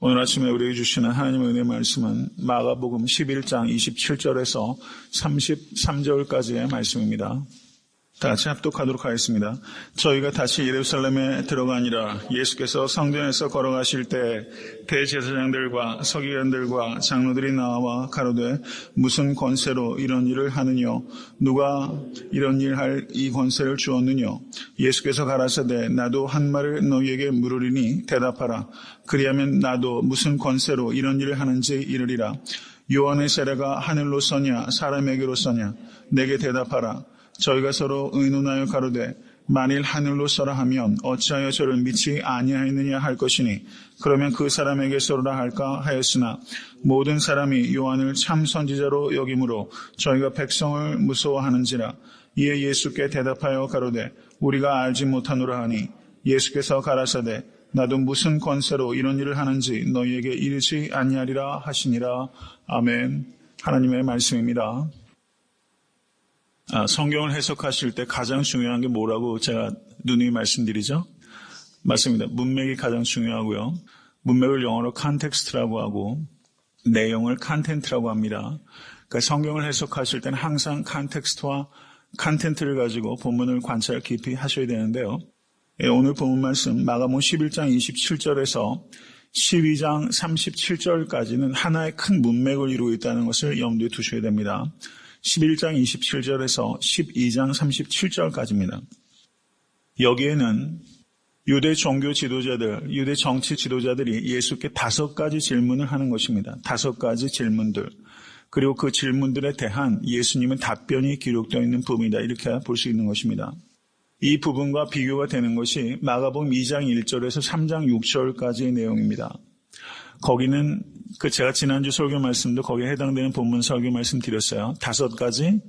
오늘 아침에 우리에게 주시는 하나님의 은혜의 말씀은 마가복음 11장 27절에서 33절까지의 말씀입니다. 다 같이 합독하도록 하겠습니다. 저희가 다시 예루살렘에 들어가니라. 예수께서 성전에서 걸어가실 때 대제사장들과 서기관들과 장로들이 나와 가로되 무슨 권세로 이런 일을 하느뇨? 누가 이런 일 할 이 권세를 주었느뇨? 예수께서 가라사대 나도 한 말을 너희에게 물으리니 대답하라. 그리하면 나도 무슨 권세로 이런 일을 하는지 이르리라. 요한의 세례가 하늘로 서냐 사람에게로 서냐? 내게 대답하라. 저희가 서로 의논하여 가로되 만일 하늘로 서라 하면 어찌하여 저를 믿지 아니하였느냐 할 것이니 그러면 그 사람에게 서로라 할까 하였으나 모든 사람이 요한을 참 선지자로 여김으로 저희가 백성을 무서워하는지라. 이에 예수께 대답하여 가로되 우리가 알지 못하노라 하니 예수께서 가라사대 나도 무슨 권세로 이런 일을 하는지 너희에게 이르지 아니하리라 하시니라. 아멘. 하나님의 말씀입니다. 성경을 해석하실 때 가장 중요한 게 뭐라고 제가 누누이 말씀드리죠? 맞습니다. 문맥이 가장 중요하고요. 문맥을 영어로 컨텍스트라고 하고 내용을 컨텐트라고 합니다. 그러니까 성경을 해석하실 때는 항상 컨텍스트와 컨텐트를 가지고 본문을 관찰 깊이 하셔야 되는데요. 오늘 본문 말씀 마가복음 11장 27절에서 12장 37절까지는 하나의 큰 문맥을 이루고 있다는 것을 염두에 두셔야 됩니다. 11장 27절에서 12장 37절까지입니다. 여기에는 유대 종교 지도자들, 유대 정치 지도자들이 예수께 5가지 질문을 하는 것입니다. 5가지 질문들. 그리고 그 질문들에 대한 예수님의 답변이 기록되어 있는 부분이다. 이렇게 볼 수 있는 것입니다. 이 부분과 비교가 되는 것이 마가복음 2장 1절에서 3장 6절까지의 내용입니다. 거기는 제가 지난주 설교 말씀도 거기에 해당되는 본문 설교 말씀 드렸어요. 5가지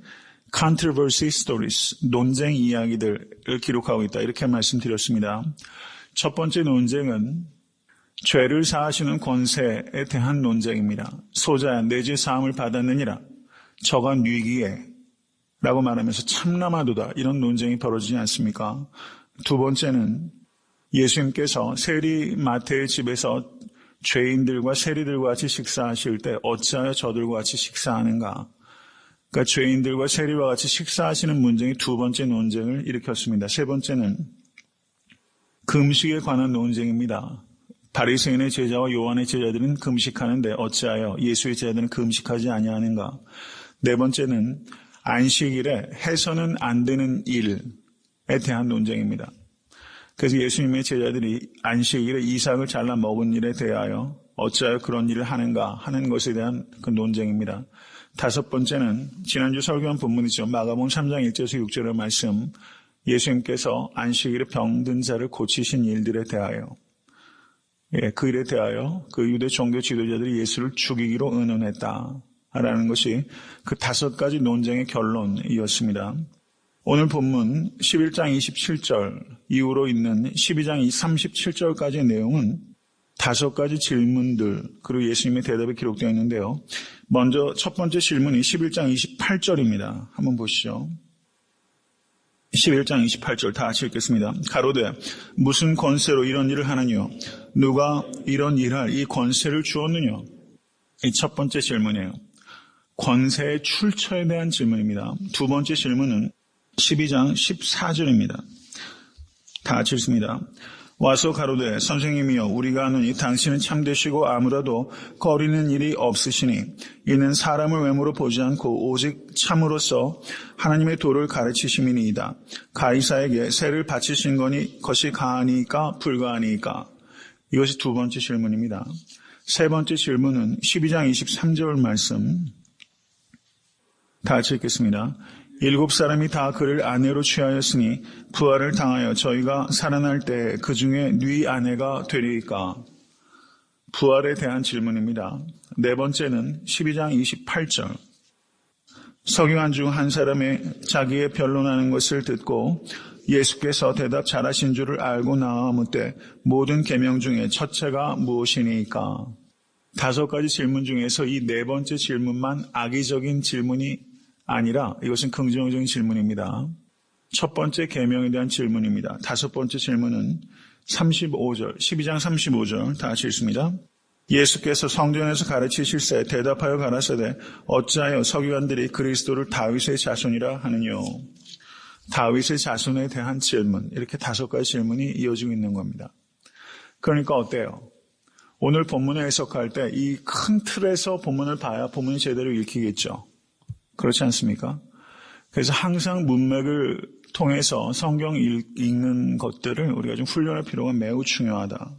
controversy stories, 논쟁 이야기들을 기록하고 있다. 이렇게 말씀드렸습니다. 첫 번째 논쟁은 죄를 사하시는 권세에 대한 논쟁입니다. 소자야 내 죄 사함을 받았느니라. 저가 뉘기에 라고 말하면서 참남하도다. 이런 논쟁이 벌어지지 않습니까? 두 번째는 예수님께서 세리 마태의 집에서 죄인들과 세리들과 같이 식사하실 때 어찌하여 저들과 같이 식사하는가? 그러니까 죄인들과 세리와 같이 식사하시는 문제이 두 번째 논쟁을 일으켰습니다. 세 번째는 금식에 관한 논쟁입니다. 바리새인의 제자와 요한의 제자들은 금식하는데 어찌하여 예수의 제자들은 금식하지 아니하는가? 네 번째는 안식일에 해서는 안 되는 일에 대한 논쟁입니다. 그래서 예수님의 제자들이 안식일에 이삭을 잘라 먹은 일에 대하여 어찌하여 그런 일을 하는가 하는 것에 대한 그 논쟁입니다. 다섯 번째는 지난주 설교한 본문이죠. 마가복음 3장 1절에서 6절의 말씀. 예수님께서 안식일에 병든 자를 고치신 일들에 대하여 그 일에 대하여 그 유대 종교 지도자들이 예수를 죽이기로 의논했다라는 것이 그 5가지 논쟁의 결론이었습니다. 오늘 본문 11장 27절 이후로 있는 12장 37절까지의 내용은 5가지 질문들 그리고 예수님의 대답이 기록되어 있는데요. 먼저 첫 번째 질문이 11장 28절입니다. 한번 보시죠. 11장 28절 다 같이 읽겠습니다. 가로되 무슨 권세로 이런 일을 하느뇨? 누가 이런 일할 이 권세를 주었느뇨? 이 첫 번째 질문이에요. 권세의 출처에 대한 질문입니다. 두 번째 질문은 12장 14절입니다. 다 같이 읽습니다. 와서 가로되 선생님이여 우리가 아노니 당신은 참되시고 아무라도 거리는 일이 없으시니 이는 사람을 외모로 보지 않고 오직 참으로서 하나님의 도를 가르치심이니이다. 가이사에게 세를 바치신 것이 가하니까 불가하니까. 이것이 두 번째 질문입니다. 세 번째 질문은 12장 23절 말씀 다 같이 읽겠습니다. 7사람이 다 그를 아내로 취하였으니 부활을 당하여 저희가 살아날 때 그 중에 네 아내가 되리이까. 부활에 대한 질문입니다. 네 번째는 12장 28절. 서기관 중 한 사람의 자기의 변론하는 것을 듣고 예수께서 대답 잘하신 줄을 알고 나와 묻되 모든 계명 중에 첫째가 무엇이니까. 5가지 질문 중에서 이 네 번째 질문만 악의적인 질문이 아니라 이것은 긍정적인 질문입니다. 첫 번째 계명에 대한 질문입니다. 5번째 질문은 35절, 12장 35절 다 같이 읽습니다. 예수께서 성전에서 가르치실새 대답하여 가라사대 어찌하여 서기관들이 그리스도를 다윗의 자손이라 하느뇨. 다윗의 자손에 대한 질문, 이렇게 5가지 질문이 이어지고 있는 겁니다. 그러니까 어때요? 오늘 본문을 해석할 때 이 큰 틀에서 본문을 봐야 본문이 제대로 읽히겠죠. 그렇지 않습니까? 그래서 항상 문맥을 통해서 성경 읽는 것들을 우리가 좀 훈련할 필요가 매우 중요하다.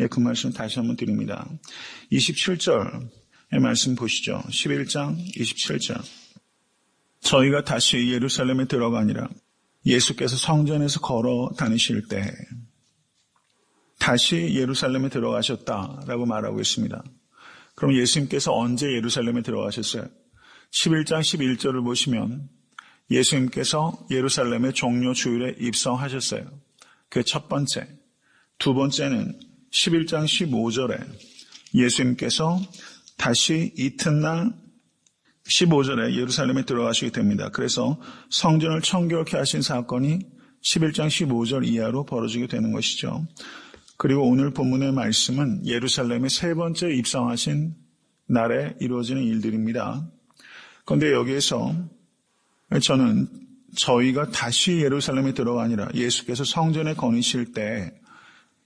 예, 그 말씀 다시 한번 드립니다. 27절의 말씀 보시죠. 11장 27절. 저희가 다시 예루살렘에 들어가니라. 예수께서 성전에서 걸어 다니실 때 다시 예루살렘에 들어가셨다라고 말하고 있습니다. 그럼 예수님께서 언제 예루살렘에 들어가셨어요? 11장 11절을 보시면 예수님께서 예루살렘의 종료 주일에 입성하셨어요. 그게 첫 번째. 두 번째는 11장 15절에 예수님께서 다시 이튿날 15절에 예루살렘에 들어가시게 됩니다. 그래서 성전을 청결케 하신 사건이 11장 15절 이하로 벌어지게 되는 것이죠. 그리고 오늘 본문의 말씀은 예루살렘에 세 번째 입성하신 날에 이루어지는 일들입니다. 그런데 여기에서 저는 저희가 다시 예루살렘에 들어가니라 예수께서 성전에 거니실 때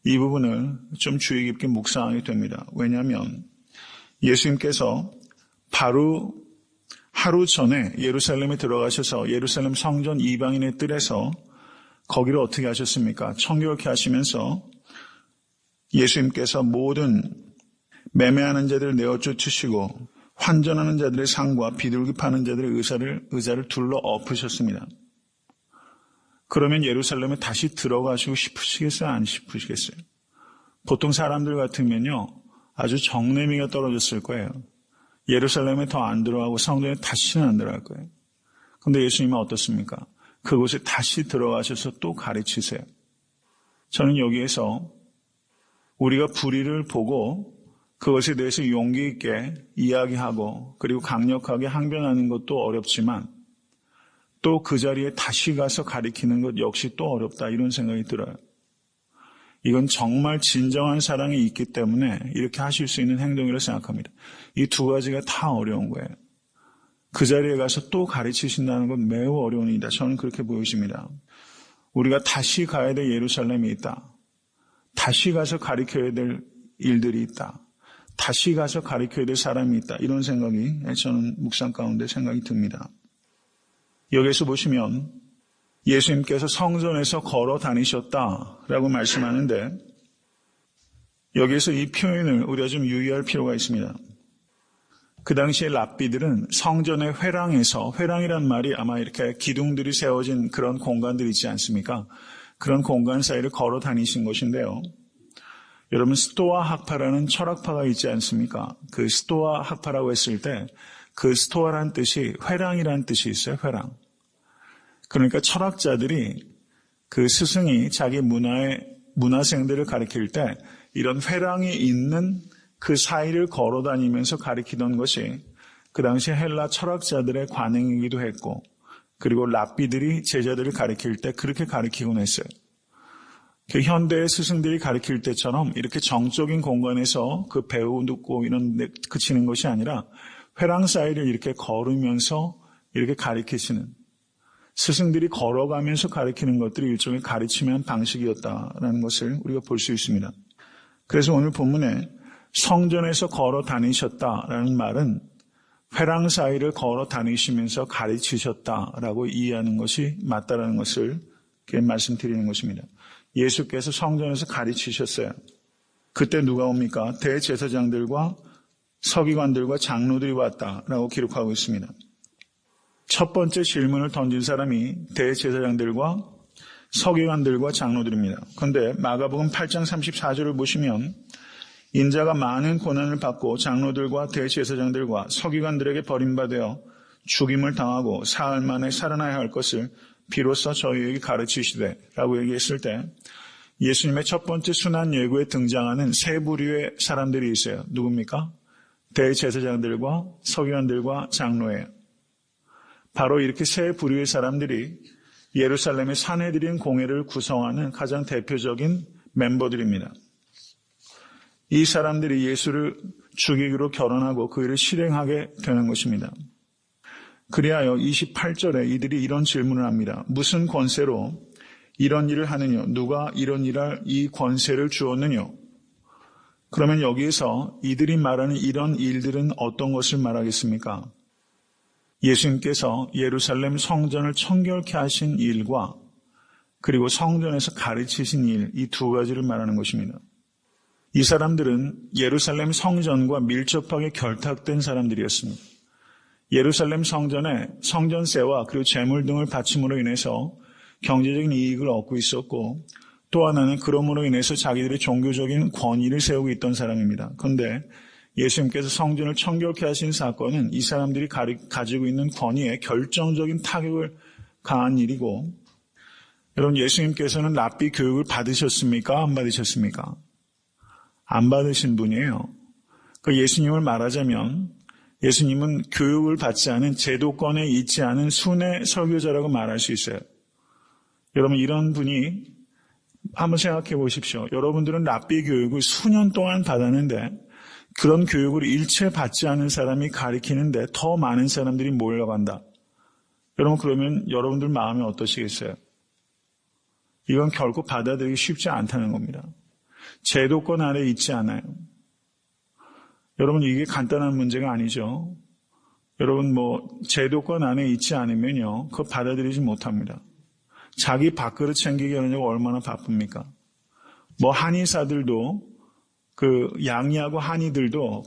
이 부분을 좀 주의 깊게 묵상하게 됩니다. 왜냐하면 예수님께서 바로 하루 전에 예루살렘에 들어가셔서 예루살렘 성전 이방인의 뜰에서 거기를 어떻게 하셨습니까? 청결케 하시면서 예수님께서 모든 매매하는 자들을 내어 쫓으시고 환전하는 자들의 상과 비둘기 파는 자들의 의자를 둘러 엎으셨습니다. 그러면 예루살렘에 다시 들어가시고 싶으시겠어요? 안 싶으시겠어요? 보통 사람들 같으면요, 아주 정내미가 떨어졌을 거예요. 예루살렘에 더 안 들어가고 성전에 다시는 안 들어갈 거예요. 그런데 예수님은 어떻습니까? 그곳에 다시 들어가셔서 또 가르치세요. 저는 여기에서 우리가 불의를 보고 그것에 대해서 용기 있게 이야기하고 그리고 강력하게 항변하는 것도 어렵지만 또 그 자리에 다시 가서 가리키는 것 역시 또 어렵다 이런 생각이 들어요. 이건 정말 진정한 사랑이 있기 때문에 이렇게 하실 수 있는 행동이라고 생각합니다. 이 두 가지가 다 어려운 거예요. 그 자리에 가서 또 가르치신다는 건 매우 어려운 일이다. 저는 그렇게 보여집니다. 우리가 다시 가야 될 예루살렘이 있다. 다시 가서 가르쳐야 될 일들이 있다. 다시 가서 가르쳐야 될 사람이 있다. 이런 생각이 저는 묵상 가운데 생각이 듭니다. 여기서 보시면 예수님께서 성전에서 걸어 다니셨다라고 말씀하는데 여기서 이 표현을 우리가 좀 유의할 필요가 있습니다. 그 당시에 랍비들은 성전의 회랑에서, 회랑이란 말이 아마 이렇게 기둥들이 세워진 그런 공간들이 있지 않습니까? 그런 공간 사이를 걸어 다니신 것인데요. 여러분 스토아 학파라는 철학파가 있지 않습니까? 그 스토아 학파라고 했을 때 그 스토아란 뜻이 회랑이란 뜻이 있어요. 회랑. 그러니까 철학자들이 그 스승이 자기 문화생들을 가르칠 때 이런 회랑이 있는 그 사이를 걸어 다니면서 가르치던 것이 그 당시 헬라 철학자들의 관행이기도 했고 그리고 랍비들이 제자들을 가르칠 때 그렇게 가르치곤 했어요. 그 현대의 스승들이 가르칠 때처럼 이렇게 정적인 공간에서 그 배우고 이런 데 그치는 것이 아니라 회랑 사이를 이렇게 걸으면서 이렇게 가르치시는 스승들이 걸어가면서 가르치는 것들이 일종의 가르치는 방식이었다라는 것을 우리가 볼 수 있습니다. 그래서 오늘 본문에 성전에서 걸어 다니셨다라는 말은 회랑 사이를 걸어 다니시면서 가르치셨다라고 이해하는 것이 맞다라는 것을 말씀드리는 것입니다. 예수께서 성전에서 가르치셨어요. 그때 누가 옵니까? 대제사장들과 서기관들과 장로들이 왔다라고 기록하고 있습니다. 첫 번째 질문을 던진 사람이 대제사장들과 서기관들과 장로들입니다. 그런데 마가복음 8장 34절을 보시면 인자가 많은 고난을 받고 장로들과 대제사장들과 서기관들에게 버림받아 죽임을 당하고 사흘 만에 살아나야 할 것을 비로소 저희에게 가르치시되 라고 얘기했을 때 예수님의 첫 번째 순환 예고에 등장하는 세 부류의 사람들이 있어요. 누굽니까? 대제사장들과 서기관들과 장로예요. 바로 이렇게 세 부류의 사람들이 예루살렘의 산헤드린 공회를 구성하는 가장 대표적인 멤버들입니다. 이 사람들이 예수를 죽이기로 결혼하고 그 일을 실행하게 되는 것입니다. 그리하여 28절에 이들이 이런 질문을 합니다. 무슨 권세로 이런 일을 하느냐? 누가 이런 일할 이 권세를 주었느냐? 그러면 여기에서 이들이 말하는 이런 일들은 어떤 것을 말하겠습니까? 예수님께서 예루살렘 성전을 청결케 하신 일과 그리고 성전에서 가르치신 일, 이 두 가지를 말하는 것입니다. 이 사람들은 예루살렘 성전과 밀접하게 결탁된 사람들이었습니다. 예루살렘 성전에 성전세와 그리고 재물 등을 바침으로 인해서 경제적인 이익을 얻고 있었고, 또 하나는 그럼으로 인해서 자기들의 종교적인 권위를 세우고 있던 사람입니다. 그런데 예수님께서 성전을 청결케 하신 사건은 이 사람들이 가지고 있는 권위에 결정적인 타격을 가한 일이고, 여러분, 예수님께서는 랍비 교육을 받으셨습니까? 안 받으셨습니까? 안 받으신 분이에요. 그 예수님을 말하자면 예수님은 교육을 받지 않은 제도권에 있지 않은 순회 설교자라고 말할 수 있어요. 여러분, 이런 분이 한번 생각해 보십시오. 여러분들은 랍비 교육을 수년 동안 받았는데 그런 교육을 일체 받지 않은 사람이 가르치는데 더 많은 사람들이 몰려간다. 여러분, 그러면 여러분들 마음이 어떠시겠어요? 이건 결코 받아들이기 쉽지 않다는 겁니다. 제도권 아래 있지 않아요. 여러분, 이게 간단한 문제가 아니죠. 여러분, 제도권 안에 있지 않으면요, 그거 받아들이지 못합니다. 자기 밥그릇 챙기기 하느냐고 얼마나 바쁩니까? 한의사들도, 양의하고 한의들도,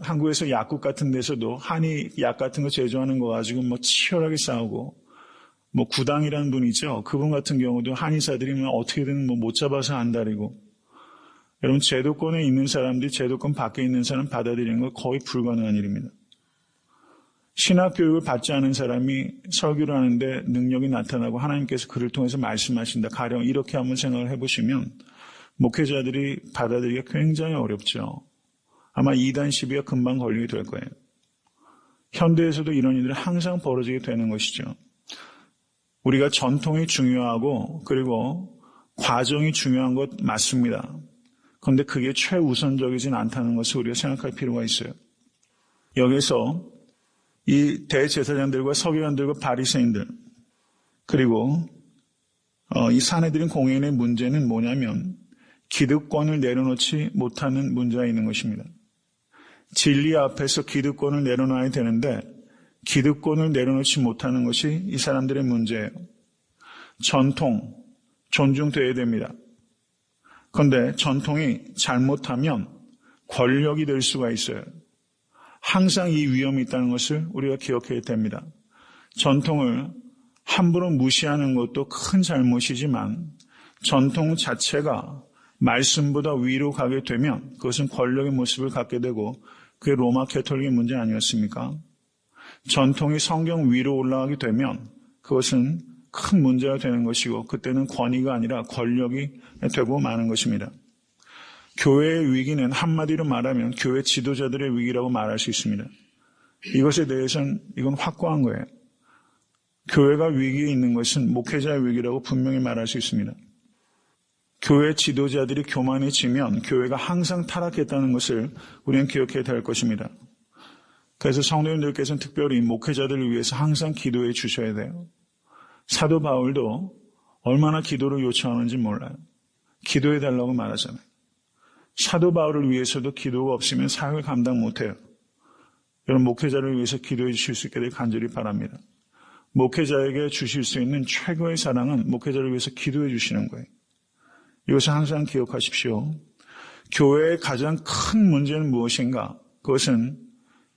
한국에서 약국 같은 데서도 한의약 같은 거 제조하는 거 가지고 치열하게 싸우고, 구당이라는 분이죠. 그분 같은 경우도 한의사들이 어떻게든 못 잡아서 안달이고, 여러분, 제도권에 있는 사람들이 제도권 밖에 있는 사람 받아들이는 건 거의 불가능한 일입니다. 신학교육을 받지 않은 사람이 설교를 하는데 능력이 나타나고 하나님께서 그를 통해서 말씀하신다. 가령 이렇게 한번 생각을 해보시면 목회자들이 받아들이기가 굉장히 어렵죠. 아마 이단 시비가 금방 걸리게 될 거예요. 현대에서도 이런 일들이 항상 벌어지게 되는 것이죠. 우리가 전통이 중요하고 그리고 과정이 중요한 것 맞습니다. 그런데 그게 최우선적이진 않다는 것을 우리가 생각할 필요가 있어요. 여기서 이 대제사장들과 서기관들과 바리새인들 그리고 이 사내들인 공회인의 문제는 뭐냐면 기득권을 내려놓지 못하는 문제가 있는 것입니다. 진리 앞에서 기득권을 내려놔야 되는데 기득권을 내려놓지 못하는 것이 이 사람들의 문제예요. 전통, 존중돼야 됩니다. 그런데 전통이 잘못하면 권력이 될 수가 있어요. 항상 이 위험이 있다는 것을 우리가 기억해야 됩니다. 전통을 함부로 무시하는 것도 큰 잘못이지만 전통 자체가 말씀보다 위로 가게 되면 그것은 권력의 모습을 갖게 되고 그게 로마 캐톨릭의 문제 아니었습니까? 전통이 성경 위로 올라가게 되면 그것은 큰 문제가 되는 것이고 그때는 권위가 아니라 권력이 되고 마는 것입니다. 교회의 위기는 한마디로 말하면 교회 지도자들의 위기라고 말할 수 있습니다. 이것에 대해서는 이건 확고한 거예요. 교회가 위기에 있는 것은 목회자의 위기라고 분명히 말할 수 있습니다. 교회 지도자들이 교만해지면 교회가 항상 타락했다는 것을 우리는 기억해야 될 것입니다. 그래서 성도님들께서는 특별히 목회자들을 위해서 항상 기도해 주셔야 돼요. 사도 바울도 얼마나 기도를 요청하는지 몰라요. 기도해 달라고 말하잖아요. 사도 바울을 위해서도 기도가 없으면 사역을 감당 못해요. 여러분, 목회자를 위해서 기도해 주실 수 있게 될 간절히 바랍니다. 목회자에게 주실 수 있는 최고의 사랑은 목회자를 위해서 기도해 주시는 거예요. 이것을 항상 기억하십시오. 교회의 가장 큰 문제는 무엇인가? 그것은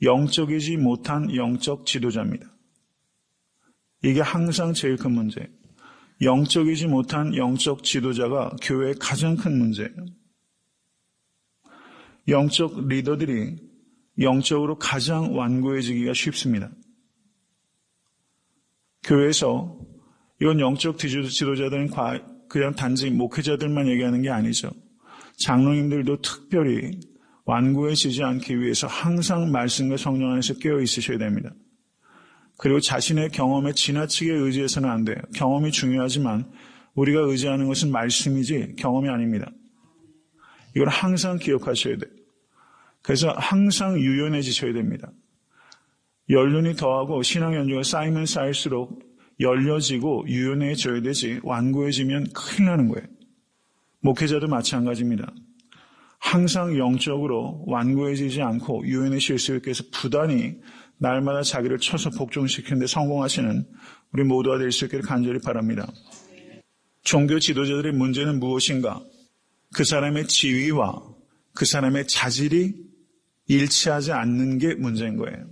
영적이지 못한 영적 지도자입니다. 이게 항상 제일 큰 문제예요. 영적이지 못한 영적 지도자가 교회의 가장 큰 문제예요. 영적 리더들이 영적으로 가장 완고해지기가 쉽습니다. 교회에서 이건 영적 지도자들은 그냥 단지 목회자들만 얘기하는 게 아니죠. 장로님들도 특별히 완고해지지 않기 위해서 항상 말씀과 성령 안에서 깨어 있으셔야 됩니다. 그리고 자신의 경험에 지나치게 의지해서는 안 돼요. 경험이 중요하지만 우리가 의지하는 것은 말씀이지 경험이 아닙니다. 이걸 항상 기억하셔야 돼요. 그래서 항상 유연해지셔야 됩니다. 연륜이 더하고 신앙 연주가 쌓이면 쌓일수록 열려지고 유연해져야 되지 완고해지면 큰일 나는 거예요. 목회자도 마찬가지입니다. 항상 영적으로 완고해지지 않고 유연해질 수 있게 해서 부단히 날마다 자기를 쳐서 복종시키는 데 성공하시는 우리 모두가 될 수 있기를 간절히 바랍니다. 종교 지도자들의 문제는 무엇인가? 그 사람의 지위와 그 사람의 자질이 일치하지 않는 게 문제인 거예요.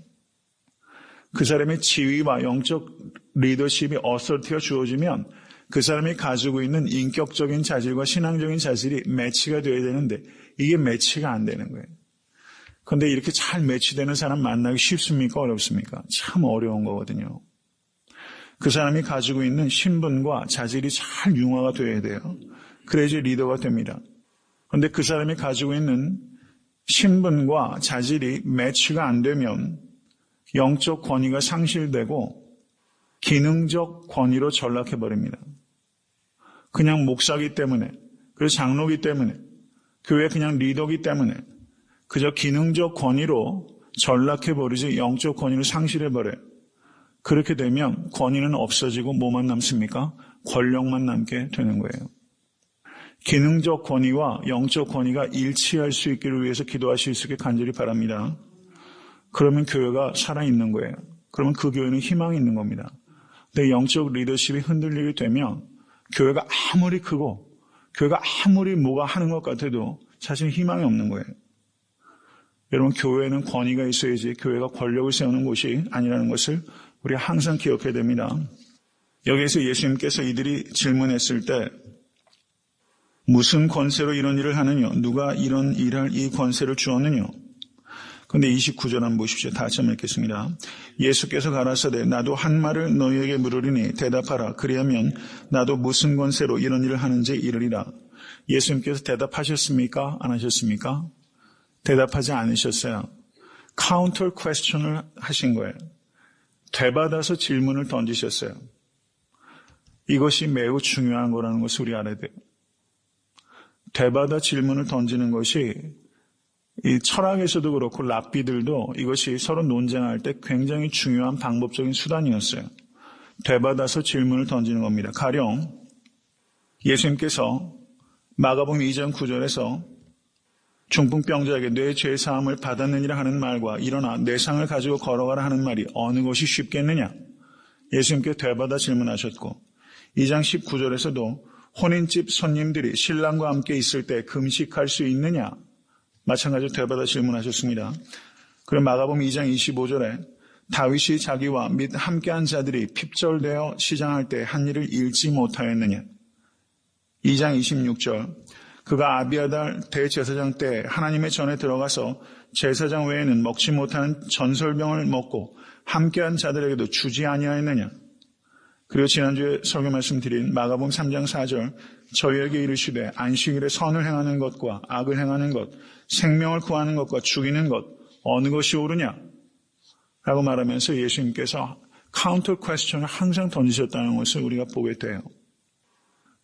그 사람의 지위와 영적 리더십이 어서리티가 주어지면 그 사람이 가지고 있는 인격적인 자질과 신앙적인 자질이 매치가 되어야 되는데 이게 매치가 안 되는 거예요. 그런데 이렇게 잘 매치되는 사람 만나기 쉽습니까? 어렵습니까? 참 어려운 거거든요. 그 사람이 가지고 있는 신분과 자질이 잘 융화가 되어야 돼요. 그래야지 리더가 됩니다. 그런데 그 사람이 가지고 있는 신분과 자질이 매치가 안 되면 영적 권위가 상실되고 기능적 권위로 전락해버립니다. 그냥 목사기 때문에, 그리고 장로기 때문에, 교회 그냥 리더기 때문에 그저 기능적 권위로 전락해버리지 영적 권위를 상실해버려요. 그렇게 되면 권위는 없어지고 뭐만 남습니까? 권력만 남게 되는 거예요. 기능적 권위와 영적 권위가 일치할 수 있기를 위해서 기도하실 수 있게 간절히 바랍니다. 그러면 교회가 살아있는 거예요. 그러면 그 교회는 희망이 있는 겁니다. 근데 영적 리더십이 흔들리게 되면 교회가 아무리 크고 교회가 아무리 뭐가 하는 것 같아도 사실 희망이 없는 거예요. 여러분, 교회는 권위가 있어야지 교회가 권력을 세우는 곳이 아니라는 것을 우리가 항상 기억해야 됩니다. 여기에서 예수님께서 이들이 질문했을 때 무슨 권세로 이런 일을 하느냐? 누가 이런 일할 이 권세를 주었느냐? 그런데 29절 한번 보십시오. 다 같이 읽겠습니다. 예수께서 가라사대 나도 한 말을 너희에게 물으리니 대답하라. 그리하면 나도 무슨 권세로 이런 일을 하는지 이르리라. 예수님께서 대답하셨습니까? 안 하셨습니까? 대답하지 않으셨어요. 카운터 퀘스천을 하신 거예요. 되받아서 질문을 던지셨어요. 이것이 매우 중요한 거라는 것을 우리 알아야 돼요. 되받아 질문을 던지는 것이 이 철학에서도 그렇고 랍비들도 이것이 서로 논쟁할 때 굉장히 중요한 방법적인 수단이었어요. 되받아서 질문을 던지는 겁니다. 가령 예수님께서 마가복음 2장 9절에서 중풍병자에게 뇌 죄사함을 받았느니라 하는 말과 일어나 내 상을 가지고 걸어가라 하는 말이 어느 것이 쉽겠느냐? 예수님께 되받아 질문하셨고 2장 19절에서도 혼인집 손님들이 신랑과 함께 있을 때 금식할 수 있느냐? 마찬가지로 되받아 질문하셨습니다. 그리고 마가복음 2장 25절에 다윗이 자기와 및 함께한 자들이 핍절되어 시장할 때 한 일을 잃지 못하였느냐? 2장 26절 그가 아비아달 대제사장 때 하나님의 전에 들어가서 제사장 외에는 먹지 못하는 전설병을 먹고 함께한 자들에게도 주지 아니하였느냐? 그리고 지난주에 설교 말씀드린 마가복음 3장 4절 저희에게 이르시되 안식일에 선을 행하는 것과 악을 행하는 것, 생명을 구하는 것과 죽이는 것 어느 것이 옳으냐? 라고 말하면서 예수님께서 카운터 퀘스천을 항상 던지셨다는 것을 우리가 보게 돼요.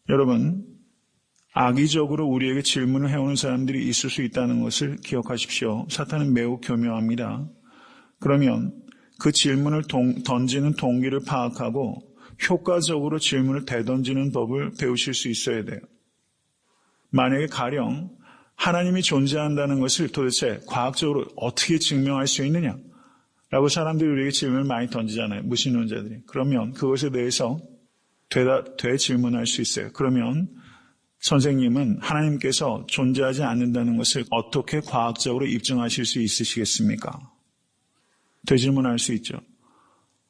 여러분, 악의적으로 우리에게 질문을 해오는 사람들이 있을 수 있다는 것을 기억하십시오. 사탄은 매우 교묘합니다. 그러면 그 질문을 던지는 동기를 파악하고 효과적으로 질문을 되던지는 법을 배우실 수 있어야 돼요. 만약에 가령 하나님이 존재한다는 것을 도대체 과학적으로 어떻게 증명할 수 있느냐? 라고 사람들이 우리에게 질문을 많이 던지잖아요. 무신론자들이. 그러면 그것에 대해서 되질문할 수 있어요. 그러면 선생님은 하나님께서 존재하지 않는다는 것을 어떻게 과학적으로 입증하실 수 있으시겠습니까? 되질문할 수 있죠.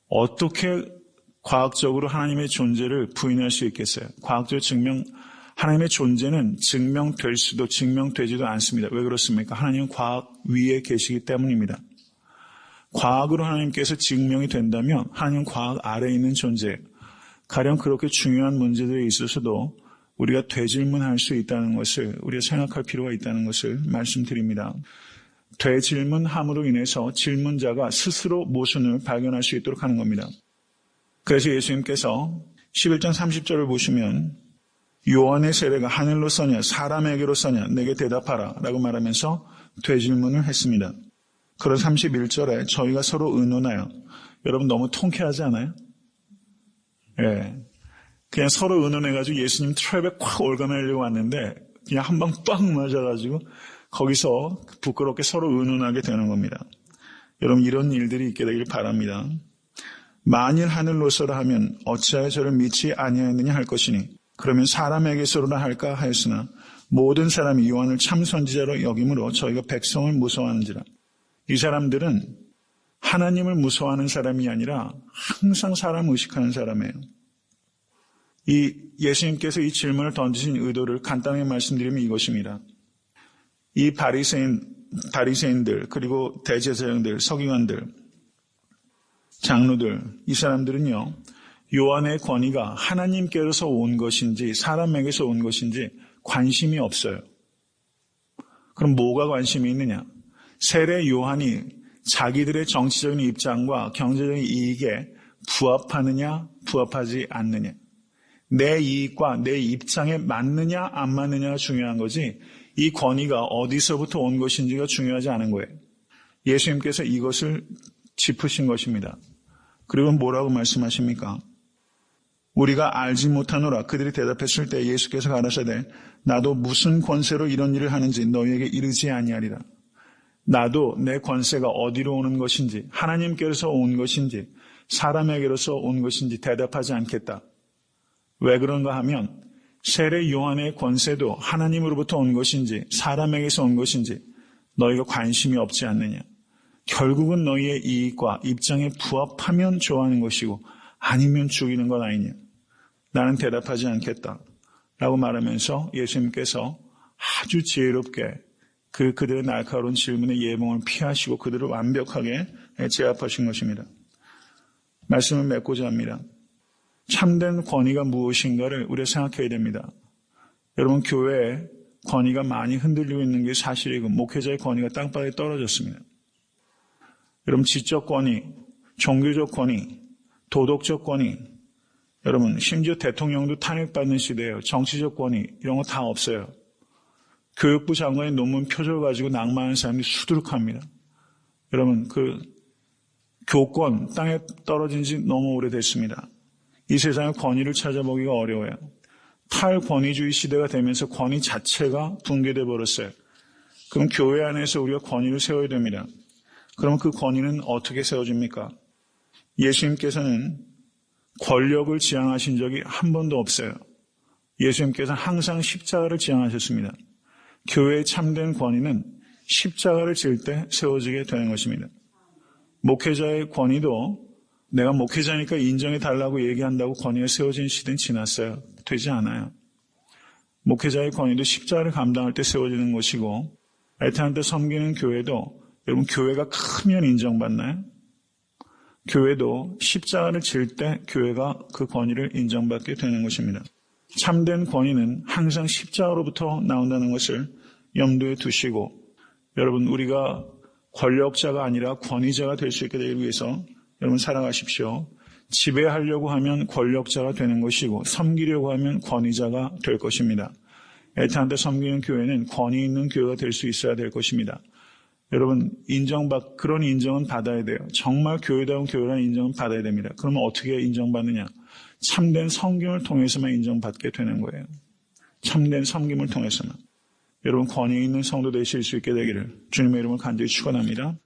어떻게 과학적으로 하나님의 존재를 부인할 수 있겠어요? 과학적으로 하나님의 존재는 증명될 수도 증명되지도 않습니다. 왜 그렇습니까? 하나님은 과학 위에 계시기 때문입니다. 과학으로 하나님께서 증명이 된다면 하나님은 과학 아래에 있는 존재예요. 가령 그렇게 중요한 문제들에 있어서도 우리가 되질문할 수 있다는 것을 우리가 생각할 필요가 있다는 것을 말씀드립니다. 되질문함으로 인해서 질문자가 스스로 모순을 발견할 수 있도록 하는 겁니다. 그래서 예수님께서 11장 30절을 보시면 요한의 세례가 하늘로서냐 사람에게로서냐 내게 대답하라 라고 말하면서 되질문을 했습니다. 그런 31절에 저희가 서로 의논하여, 여러분 너무 통쾌하지 않아요? 예. 그냥 서로 의논해가지고 예수님 트랩에 콱 올가매려고 왔는데 그냥 한 방 빡 맞아가지고 거기서 부끄럽게 서로 의논하게 되는 겁니다. 여러분 이런 일들이 있게 되길 바랍니다. 만일 하늘로서라 하면 어찌하여 저를 믿지 아니하였느냐 할 것이니 그러면 사람에게서로나 할까 하였으나 모든 사람이 요한을 참 선지자로 여김으로 저희가 백성을 무서워하는지라. 이 사람들은 하나님을 무서워하는 사람이 아니라 항상 사람 의식하는 사람이에요. 이 예수님께서 이 질문을 던지신 의도를 간단하게 말씀드리면 이것입니다. 이 바리새인들 그리고 대제사장들, 서기관들, 장로들, 이 사람들은요, 요한의 권위가 하나님께로서 온 것인지 사람에게서 온 것인지 관심이 없어요. 그럼 뭐가 관심이 있느냐? 세례 요한이 자기들의 정치적인 입장과 경제적인 이익에 부합하느냐 부합하지 않느냐, 내 이익과 내 입장에 맞느냐 안 맞느냐가 중요한 거지 이 권위가 어디서부터 온 것인지가 중요하지 않은 거예요. 예수님께서 이것을 짚으신 것입니다. 그리고 뭐라고 말씀하십니까? 우리가 알지 못하노라. 그들이 대답했을 때 예수께서 가라사대 나도 무슨 권세로 이런 일을 하는지 너희에게 이르지 아니하리라. 나도 내 권세가 어디로 오는 것인지, 하나님께로서 온 것인지 사람에게로서 온 것인지 대답하지 않겠다. 왜 그런가 하면 세례 요한의 권세도 하나님으로부터 온 것인지 사람에게서 온 것인지 너희가 관심이 없지 않느냐. 결국은 너희의 이익과 입장에 부합하면 좋아하는 것이고 아니면 죽이는 것 아니냐. 나는 대답하지 않겠다 라고 말하면서 예수님께서 아주 지혜롭게 그들의 날카로운 질문의 예봉을 피하시고 그들을 완벽하게 제압하신 것입니다. 말씀을 맺고자 합니다. 참된 권위가 무엇인가를 우리가 생각해야 됩니다. 여러분 교회에 권위가 많이 흔들리고 있는 게 사실이고 목회자의 권위가 땅바닥에 떨어졌습니다. 여러분 지적 권위, 종교적 권위, 도덕적 권위, 여러분 심지어 대통령도 탄핵받는 시대예요. 정치적 권위 이런 거 다 없어요. 교육부 장관의 논문 표절 가지고 낭만하는 사람들이 수두룩합니다. 여러분 그 교권 땅에 떨어진 지 너무 오래됐습니다. 이 세상의 권위를 찾아보기가 어려워요. 탈권위주의 시대가 되면서 권위 자체가 붕괴돼 버렸어요. 그럼 교회 안에서 우리가 권위를 세워야 됩니다. 그럼 그 권위는 어떻게 세워집니까? 예수님께서는 권력을 지향하신 적이 한 번도 없어요. 예수님께서는 항상 십자가를 지향하셨습니다. 교회의 참된 권위는 십자가를 질 때 세워지게 되는 것입니다. 목회자의 권위도 내가 목회자니까 인정해달라고 얘기한다고 권위가 세워진 시대는 지났어요. 되지 않아요. 목회자의 권위도 십자가를 감당할 때 세워지는 것이고 애타한테 섬기는 교회도 여러분 교회가 크면 인정받나요? 교회도 십자가를 질 때 교회가 그 권위를 인정받게 되는 것입니다. 참된 권위는 항상 십자가로부터 나온다는 것을 염두에 두시고 여러분 우리가 권력자가 아니라 권위자가 될 수 있게 되기 위해서 여러분 살아가십시오. 지배하려고 하면 권력자가 되는 것이고 섬기려고 하면 권위자가 될 것입니다. 애타한테 섬기는 교회는 권위 있는 교회가 될 수 있어야 될 것입니다. 여러분 그런 인정은 받아야 돼요. 정말 교회다운 교회라는 인정은 받아야 됩니다. 그러면 어떻게 인정받느냐? 참된 섬김을 통해서만 인정받게 되는 거예요. 참된 섬김을 통해서만. 여러분 권위 있는 성도 되실 수 있게 되기를 주님의 이름으로 간절히 축원합니다.